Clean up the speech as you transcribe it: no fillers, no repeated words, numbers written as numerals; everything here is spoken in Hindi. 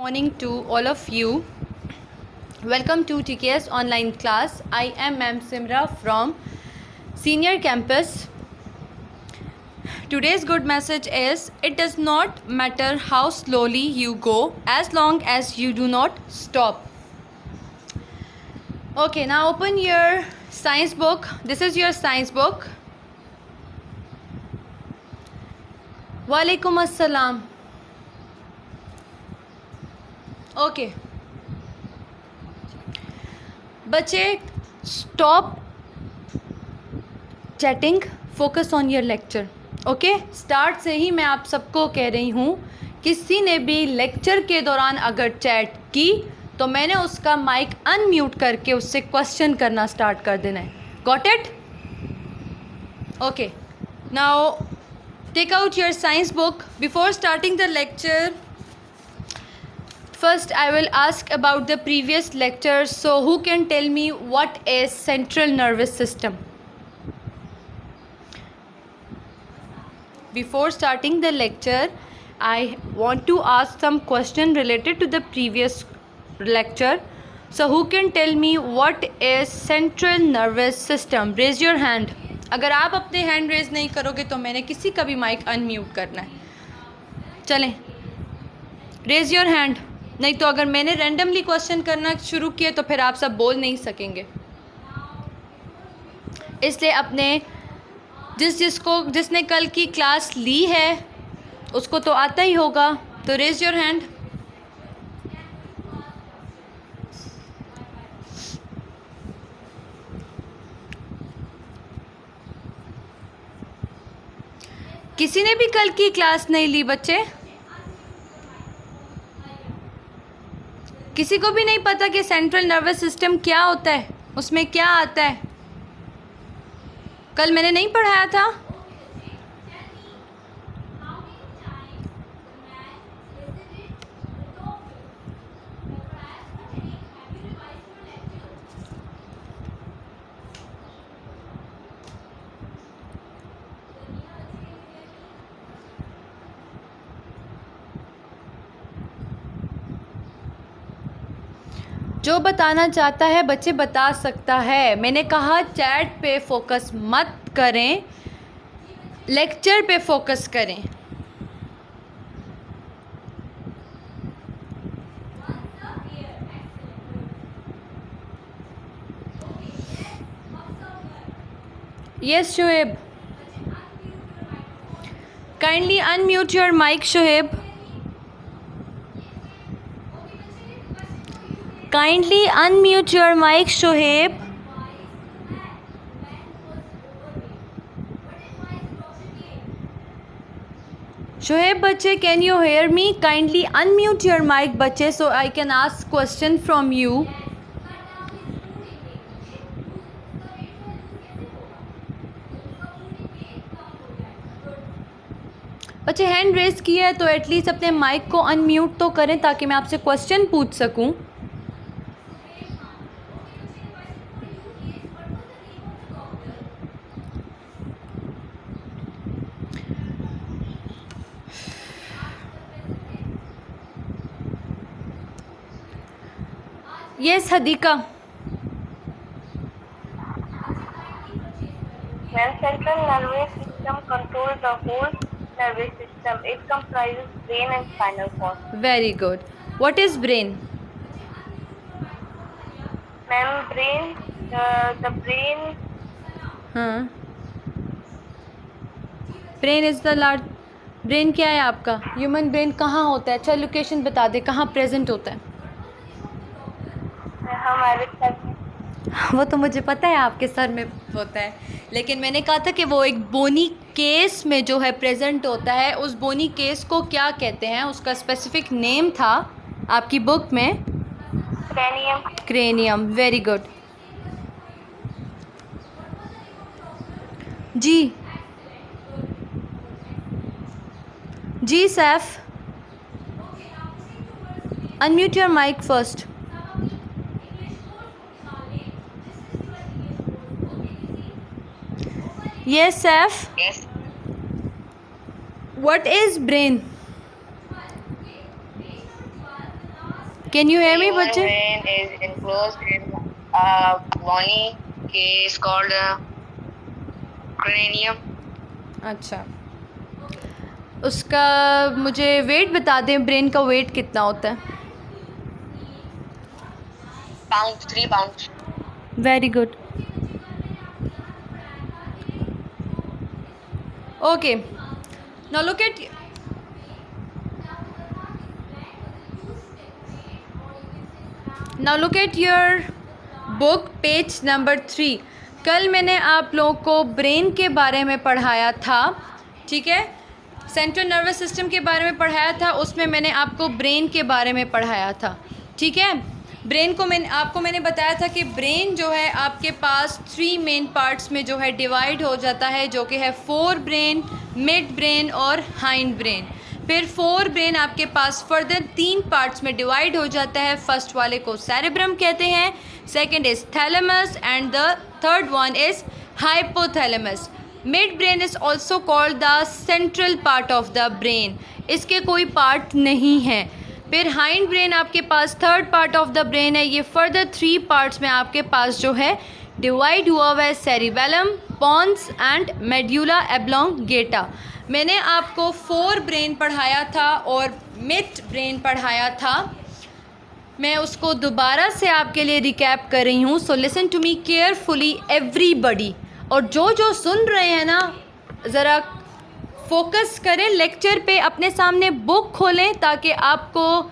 Morning to all of you. Welcome to TKS online class. I am Ma'am Simra from Senior Campus. Today's good message is it does not matter how slowly you go as long as you do not stop. Okay, now open your science book. This is your science book. Walaikum assalam. Okay. बच्चे stop chatting, focus on your lecture. Okay, start से ही मैं आप सबको कह रही हूँ, किसी ने भी लेक्चर के दौरान अगर चैट की तो मैंने उसका माइक अनम्यूट करके उससे क्वेश्चन करना स्टार्ट कर देना है. Got it? Okay, now take out your science book. Before starting the lecture, first I will ask about the previous lecture. So who can tell me what is central nervous system? Before starting the lecture, I want to ask some question related to the previous lecture. So who can tell me what is central nervous system? Raise your hand. अगर आप अपने हैंड रेज नहीं करोगे तो मैंने किसी का भी माइक अनम्यूट करना है. चलें, रेज योर हैंड. नहीं तो अगर मैंने रैंडमली क्वेश्चन करना शुरू किया तो फिर आप सब बोल नहीं सकेंगे. इसलिए अपने जिसने कल की क्लास ली है उसको तो आता ही होगा, तो रेज योर हैंड. किसी ने भी कल की क्लास नहीं ली बच्चे? किसी को भी नहीं पता कि सेंट्रल नर्वस सिस्टम क्या होता है, उसमें क्या आता है? कल मैंने नहीं पढ़ाया था? जो बताना चाहता है बच्चे बता सकता है. मैंने कहा चैट पे फोकस मत करें, लेक्चर पे फोकस करें. Yes Shoaib, kindly unmute your mic. Shoaib, kindly unmute your mic. Shoaib, बच्चे, can you hear me? Kindly unmute your mic बच्चे, so I can ask question from you. बच्चे हैंड रेस किया है तो एटलीस्ट अपने माइक को अनम्यूट तो करें ताकि मैं आपसे क्वेश्चन पूछ सकूं. Yes, Hadika. When central nervous system controls the whole nervous system, it comprises brain and spinal cord. Very good. What is brain? Ma'am, the brain. हाँ. Brain is the large. Brain क्या है आपका? ह्यूमन ब्रेन कहाँ होता है? अच्छा लोकेशन बता दे, कहाँ प्रेजेंट होता है? हमारे सर में. वो तो मुझे पता है आपके सर में होता है, लेकिन मैंने कहा था कि वो एक बोनी केस में जो है प्रेजेंट होता है. उस बोनी केस को क्या कहते हैं? उसका स्पेसिफिक नेम था आपकी बुक में. क्रेनियम. क्रेनियम. Very good. जी जी Saif, unmute your mic first. Yes, Saf. Yes. What is brain? Can you hear me Human बच्चे? brain is enclosed in a bony case called cranium. अच्छा, उसका मुझे वेट बता दें, ब्रेन का वेट कितना होता है? Pounds, 3 pounds. Very good. Okay, now look at your book page number 3. कल मैंने आप लोगों को ब्रेन के बारे में पढ़ाया था, ठीक है, सेंट्रल नर्वस सिस्टम के बारे में पढ़ाया था. उसमें मैंने आपको ब्रेन के बारे में पढ़ाया था, ठीक है. ब्रेन को मैंने बताया था कि ब्रेन जो है आपके पास 3 मेन पार्ट्स में जो है डिवाइड हो जाता है, जो कि है फोर ब्रेन, मिड ब्रेन और हाइंड ब्रेन. फिर फोर ब्रेन आपके पास फर्दर 3 पार्ट्स में डिवाइड हो जाता है. फर्स्ट वाले को सेरेब्रम कहते हैं, second is thalamus and the third one is hypothalamus. Mid brain is also called the central part of the brain. इसके कोई पार्ट नहीं है. फिर हाइंड ब्रेन आपके पास third part of the brain है. ये फर्दर 3 पार्ट्स में आपके पास जो है डिवाइड हुआ हुआ है, सेरिबेलम, पॉन्स एंड मेड्यूला एब्लोंगेटा. मैंने आपको 4 ब्रेन पढ़ाया था और मिड ब्रेन पढ़ाया था. मैं उसको दोबारा से आपके लिए रिकैप कर रही हूँ. So listen to me carefully everybody. और जो सुन रहे हैं ना, ज़रा फोकस करें लेक्चर पे, अपने सामने बुक खोलें ताकि आपको